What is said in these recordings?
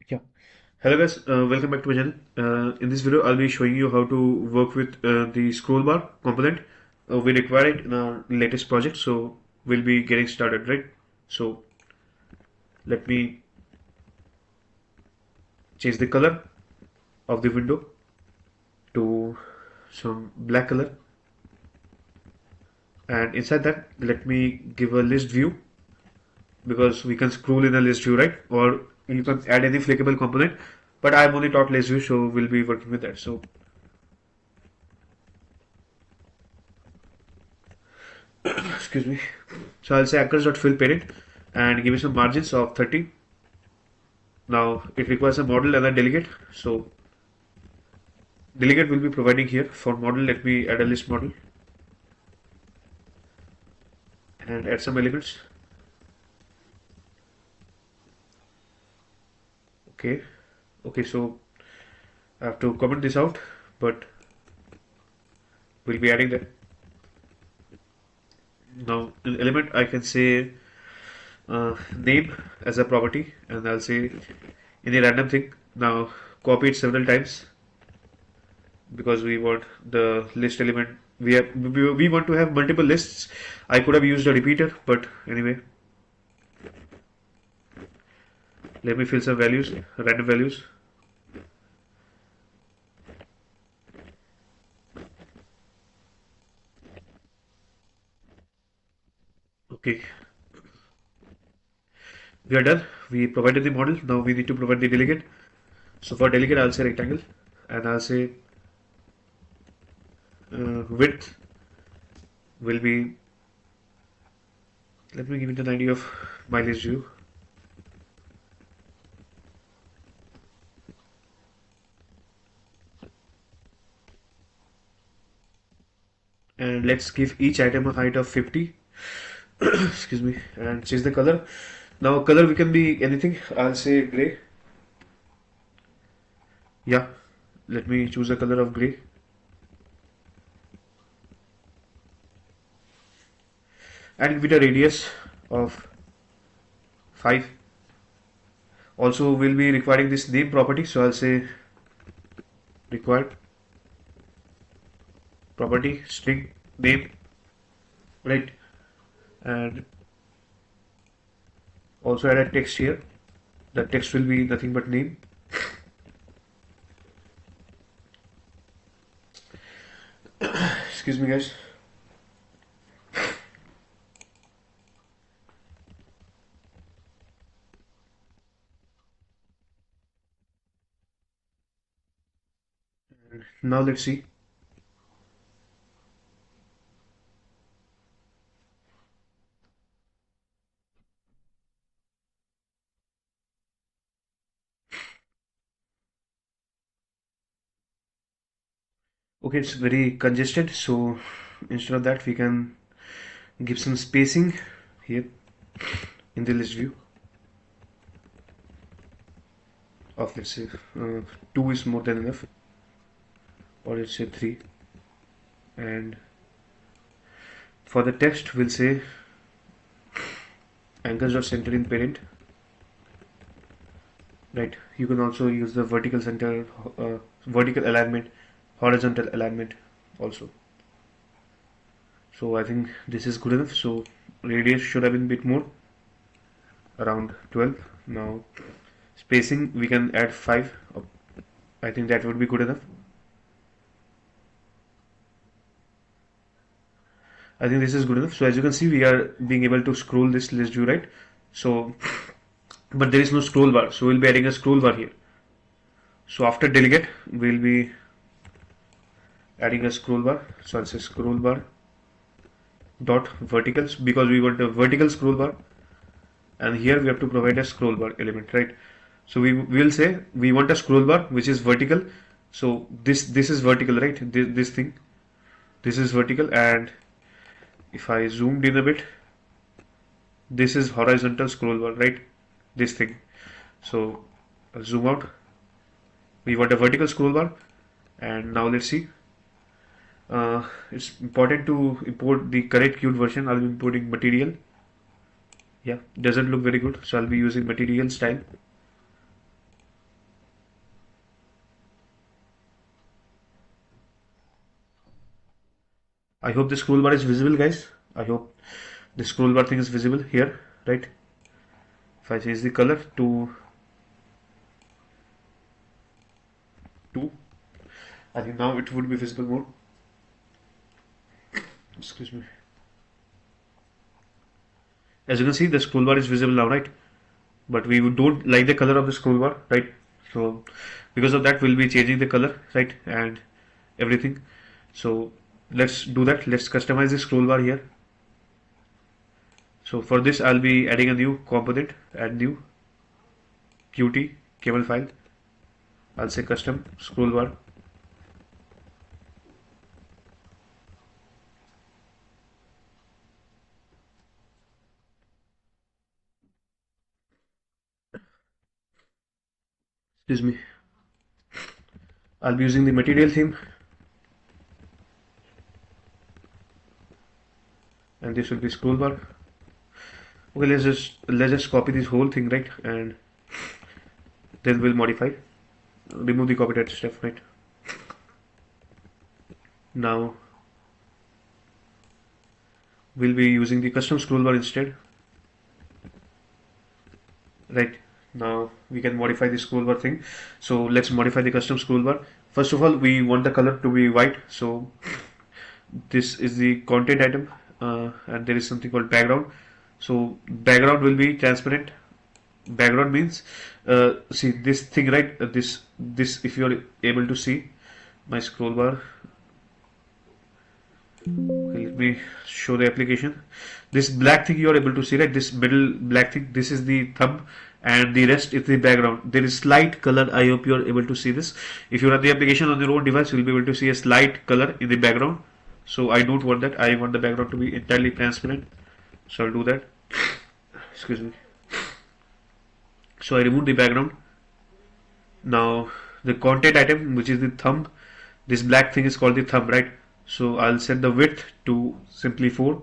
Yeah. Hello guys, welcome back to my channel. In this video, I'll be showing you how to work with the scrollbar component. We require it in our latest project, so we'll be getting started, right? So let me change the color of the window to some black color, and inside that, let me give a list view because we can scroll in a list view, right? Or you can add any flickable component, but I've only taught list view, so we'll be working with that. So excuse me. So I'll say anchors.fill parent and give it some margins of 30. Now it requires a model and a delegate. So delegate will be providing here. For model, let me add a list model and add some elements. Okay. Okay, so I have to comment this out, but we'll be adding that. Now in element I can say name as a property, and I'll say any random thing. Now copy it several times because we want the list element. We want to have multiple lists. I could have used a repeater, but anyway, let me fill some values, random values. Okay, we are done. We provided the model. Now we need to provide the delegate. So for delegate, I'll say rectangle, and I'll say width will be. Let me give it an idea of my list view. And let's give each item a height of 50. Excuse me, and change the color. Now color we can be anything. I'll say gray. Yeah, let me choose a color of gray. And with a radius of 5. Also we'll be requiring this name property, so I'll say required property string name, right? And also add a text here. The text will be nothing but name. Excuse me guys. Now let's see. Okay, it's very congested, so instead of that we can give some spacing here in the list view of, let's say 2 is more than enough, or let's say 3. And for the text we'll say anchors are centered in parent, right? You can also use the vertical center, vertical alignment, horizontal alignment also. So I think this is good enough. So radius should have been a bit more, around 12. Now spacing we can add 5. I think that would be good enough. I think this is good enough. So as you can see, we are being able to scroll this list view, right? So but there is no scroll bar, so we'll be adding a scroll bar here. So after delegate we'll be adding a scroll bar. So I'll say scroll bar dot verticals because we want a vertical scroll bar, and here we have to provide a scroll bar element, right? So we will say we want a scroll bar which is vertical. So this is vertical, right? This thing, this is vertical, and if I zoomed in a bit, this is horizontal scroll bar, right? This thing. So I'll zoom out. We want a vertical scroll bar, and now let's see. It's important to import the correct Qt version. I'll be importing material. Yeah, doesn't look very good, so I'll be using material style. I hope the scroll bar is visible, guys. I hope the scroll bar thing is visible here, right? If I change the color to 2, I think now it would be visible more. Excuse me. As you can see, the scroll bar is visible now, right? But we don't like the color of the scroll bar, right? So because of that, we'll be changing the color, right? And everything. So let's do that. Let's customize the scroll bar here. So for this, I'll be adding a new component, add new QT QML file. I'll say custom scroll bar. Excuse me. I'll be using the material theme, and this will be scroll bar. Okay, let's just copy this whole thing, right? And then we'll modify. Remove the copy text step, right? Now we'll be using the custom scroll bar instead. Right, now we can modify the scroll bar thing. So let's modify the custom scroll bar. First of all, we want the color to be white. So this is the content item, and there is something called background. So background will be transparent. Background means see this thing, right? This if you are able to see my scroll bar. Okay, let me show the application. This black thing you are able to see, right? This middle black thing, this is the thumb, and the rest is the background. There is slight color. I hope you are able to see this. If you run the application on your own device, you will be able to see a slight color in the background. So I don't want that. I want the background to be entirely transparent. So I'll do that. Excuse me. So I remove the background. Now the content item, which is the thumb, this black thing is called the thumb, right? So I'll set the width to simply 4,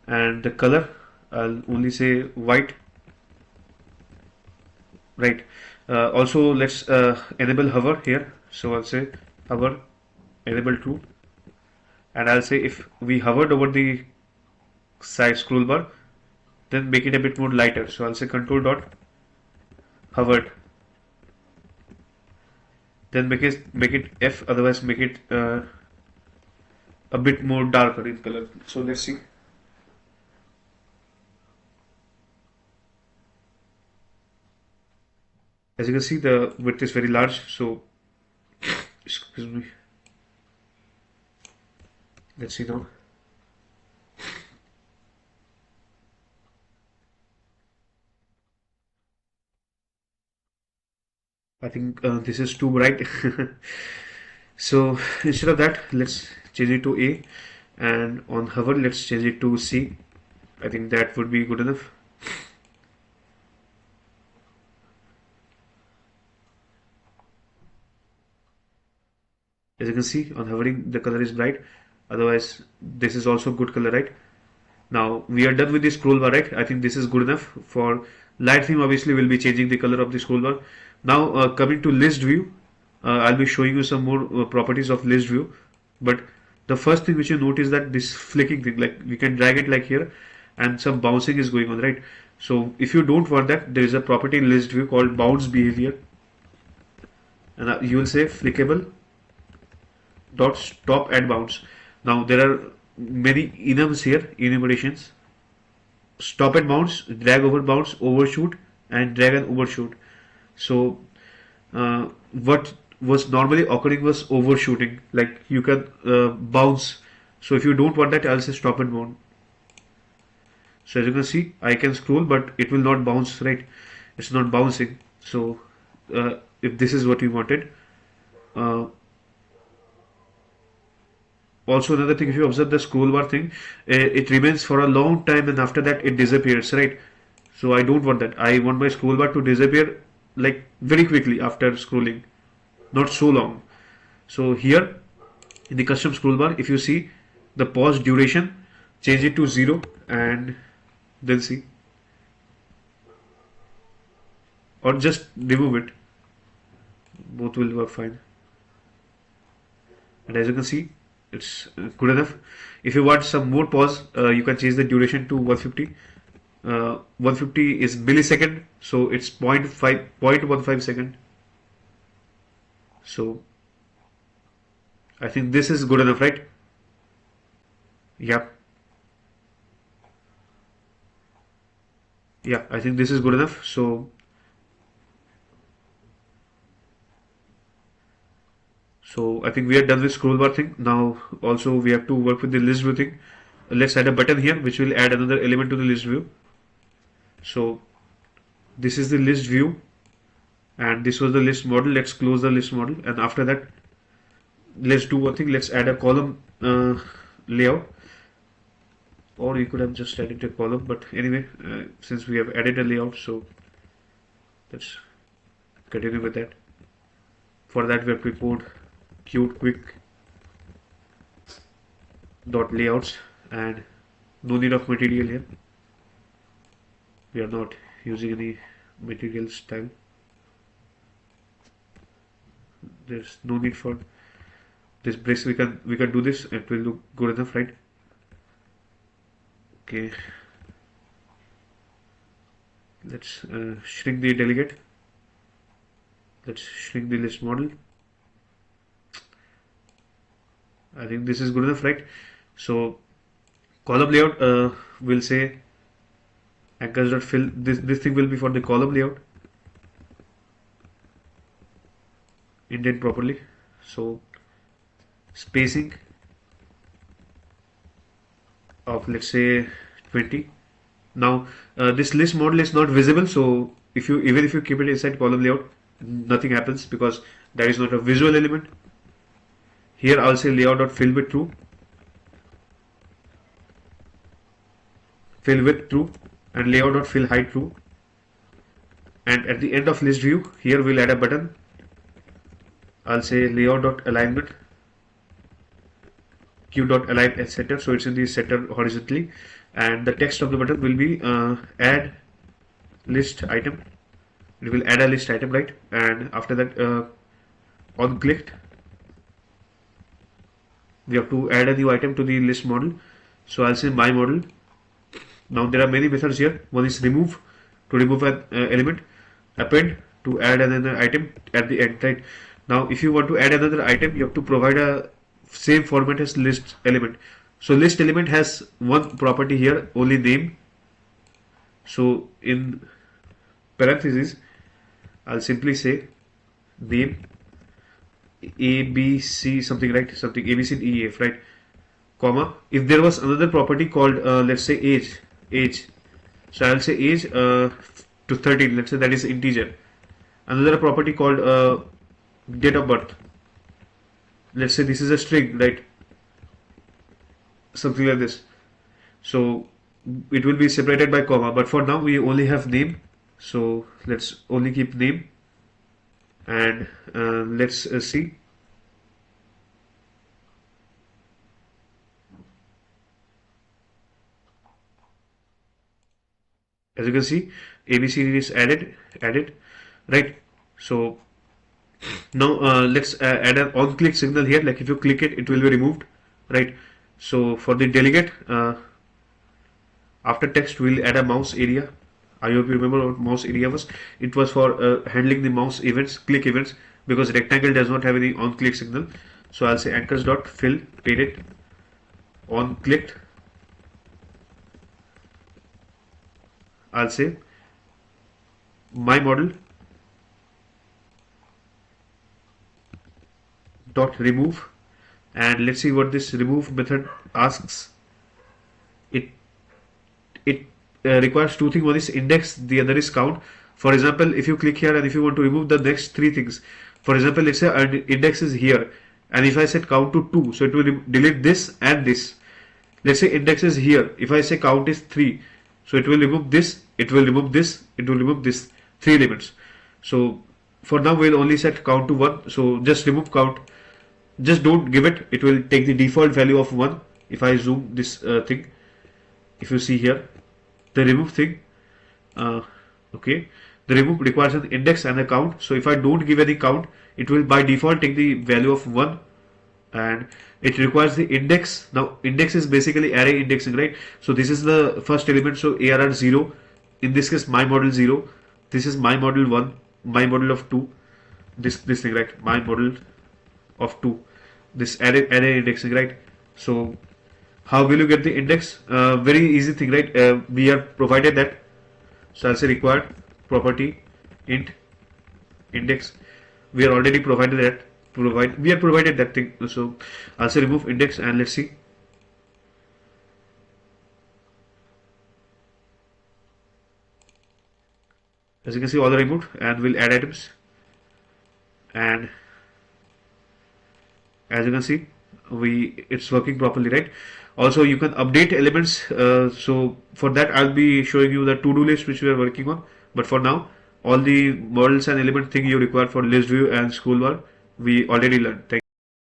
and the color I'll only say white, right? Also let's enable hover here. So I'll say hover enable true, and I'll say if we hovered over the side scroll bar, then make it a bit more lighter. So I'll say control dot hovered, then make it F, otherwise make it a bit more darker in color. So let's see. As you can see, the width is very large. So excuse me. Let's see now. I think this is too bright. So instead of that, let's change it to A, and on hover let's change it to C. I think that would be good enough. As you can see, on hovering the color is bright, otherwise this is also good color, right? Now we are done with the scroll bar, right? I think this is good enough. For light theme, obviously we'll be changing the color of the scroll bar. Now coming to list view, I'll be showing you some more properties of list view. But the first thing which you note is that this flicking thing, like we can drag it like here, and some bouncing is going on, right? So if you don't want that, there is a property in list view called bounce behavior, and you will say flickable dot stop at bounce. Now there are many enums here, enumerations. Stop at bounce, drag over bounce, overshoot, and drag and overshoot. So what was normally occurring was overshooting, like you can bounce. So if you don't want that, I'll say stop and bounce. So as you can see, I can scroll, but it will not bounce, right? It's not bouncing. So if this is what we wanted. Also another thing, if you observe the scroll bar thing, it remains for a long time, and after that it disappears, right? So I don't want that. I want my scroll bar to disappear like very quickly after scrolling, not so long. So here in the custom scroll bar, if you see the pause duration, change it to 0, and then see, or just remove it, both will work fine. And as you can see, it's good enough. If you want some more pause, you can change the duration to 150. 150 is millisecond, so it's 0.15 second. So I think this is good enough, right? Yeah. Yeah, I think this is good enough. So I think we are done with scroll bar thing. Now also we have to work with the list view thing. Let's add a button here which will add another element to the list view. So this is the list view and this was the list model. Let's close the list model, and after that let's do one thing. Let's add a column layout, or you could have just added a column, but anyway, since we have added a layout, so let's continue with that. For that we have to import QT layouts, and no need of material here. We are not using any material style. There's no need for this brace. We can do this. It will look good enough, right? Okay. Let's shrink the delegate. Let's shrink the list model. I think this is good enough, right? So column layout will say anchors.fill. This thing will be for the column layout. Indent properly. So spacing of, let's say, 20. Now this list model is not visible, so even if you keep it inside column layout, nothing happens because that is not a visual element. Here I'll say layout.fill with true, fill with true, and layout.fill height true. And at the end of list view, here we'll add a button. I'll say layout.alignment q.align etc. So it's in the center horizontally, and the text of the button will be add list item. It will add a list item, right? And after that, on clicked, we have to add a new item to the list model. So I'll say my model. Now there are many methods here. One is remove, to remove an element, append, to add another item at the end, right? Now if you want to add another item, you have to provide a same format as list element. So list element has one property here, only name. So in parentheses, I'll simply say name ABC something, right? Something ABC and EF, right? Comma. If there was another property called let's say age. So I'll say age to 13. Let's say that is integer. Another property called date of birth. Let's say this is a string, right? Something like this. So it will be separated by comma, but for now we only have name. So let's only keep name, and let's see. As you can see, ABCD is added, right? So now let's add an on-click signal here. Like if you click it, it will be removed, right? So for the delegate, after text we'll add a mouse area. I hope you remember what mouse area was. It was for handling the mouse events, click events, because rectangle does not have any on-click signal. So I'll say anchors.fill period on clicked. I'll say my model dot remove, and let's see what this remove method asks. It requires two things. One is index, the other is count. For example, if you click here and if you want to remove the next three things, for example, let's say index is here, and if I set count to 2, so it will delete this and this. Let's say index is here, if I say count is 3, so it will remove this, it will remove this, it will remove this, 3 elements. So for now we'll only set count to 1, so just remove count, just don't give it, it will take the default value of 1. If I zoom this thing, if you see here, the remove thing, okay, the remove requires an index and a count. So if I don't give any count, it will by default take the value of 1, and it requires the index. Now index is basically array indexing, right? So this is the first element, so ARR 0, in this case my model 0, this is my model 1, my model of 2, this thing, right? My model of 2, this array indexing, right? So how will you get the index? Very easy thing, right? We have provided that, so I'll say required property int index. We are already provided that, we have provided that thing, so I'll say remove index, and let's see. As you can see, all are removed, and we'll add items, and as you can see, it's working properly, right? Also you can update elements, so for that I'll be showing you the to-do list which we are working on, but for now all the models and element thing you require for list view and scroll bar we already learned. Thank you.